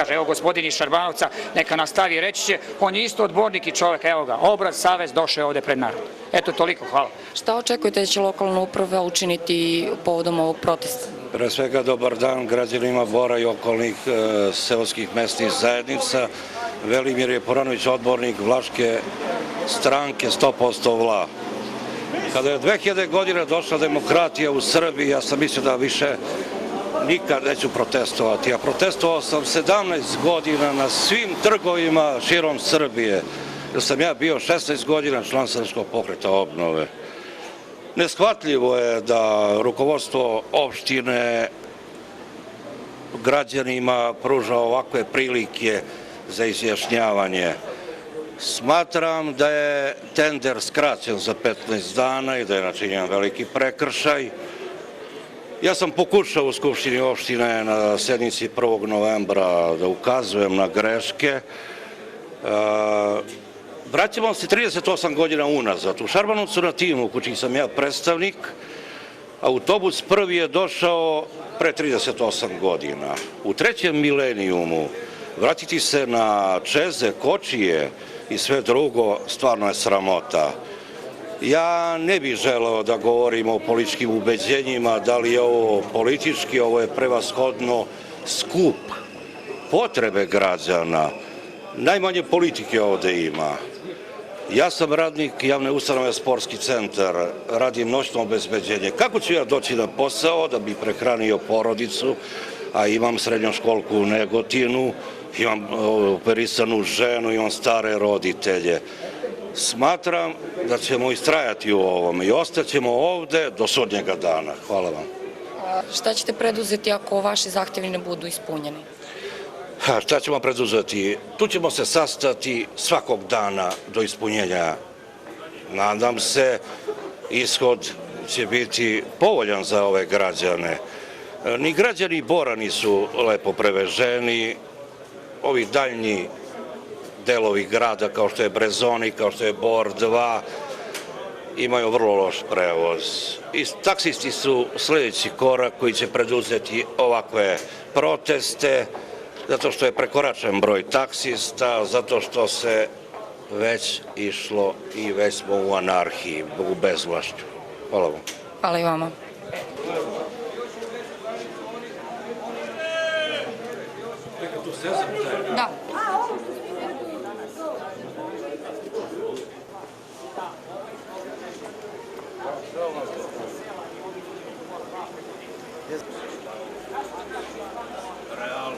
Kaže, evo gospodin iz Šarbanovca, neka nastavi, reći će, on je isto odbornik i čovek, evo ga, obraz, savez, došao je ovde pred narod. Eto, toliko, hvala. Šta očekujete da će lokalna uprava učiniti povodom ovog protesta? Pre svega dobar dan građanima Bora i okolnih seoskih mesnih zajednica. Velimir je Poranović, odbornik Vlaške stranke 100% Vla. Kada je 2000 godina došla demokratija u Srbiji, ja sam mislio da više nikad neću protestovati. Ja protestovao sam 17 godina na svim trgovima širom Srbije, jer sam ja bio 16 godina član Srpskog pokreta obnove. Neshvatljivo je da rukovodstvo opštine građanima pruža ovakve prilike za izjašnjavanje. Smatram da je tender skraćen za 15 dana i da je načinjen veliki prekršaj. Ja sam pokušao u Skupštini opštine na sednici 1. novembra da ukazujem na greške. Vraćamo se 38 godina unazad. U Šarbanovcu na Timu, u čiji sam ja predstavnik, autobus prvi je došao pre 38 godina. U trećem milenijumu vratiti se na čeze, kočije i sve drugo stvarno je sramota. Ja ne bih želeo da govorim o političkim ubeđenjima, da li je ovo politički, ovo je prevashodno skup potrebe građana. Najmanje politike ovde ima. Ja sam radnik javne ustanove Sportski centar, radim noćno obezbeđenje. Kako ću ja doći na posao da bi prehranio porodicu, a imam srednjoškolku u Negotinu, imam operisanu ženu, imam stare roditelje. Smatram da ćemo istrajati u ovom i ostaćemo ovde do sudnjega dana. Hvala vam. Šta ćete preduzeti ako vaši zahtjevi ne budu ispunjeni? Šta ćemo preduzeti? Tu ćemo se sastati svakog dana do ispunjenja. Nadam se, ishod će biti povoljan za ove građane. Ni građani Bora nisu lepo preveženi. Ovi daljnji delovi grada, kao što je Brezoni, kao što je Bor 2, imaju vrlo loš prevoz. I taksisti su sledeći korak koji će preduzeti ovakve proteste, zato što je prekoračen broj taksista, zato što se već išlo i već smo u anarhiji, u bezvlašću. Hvala vam. Hvala i vama. Da. Realno.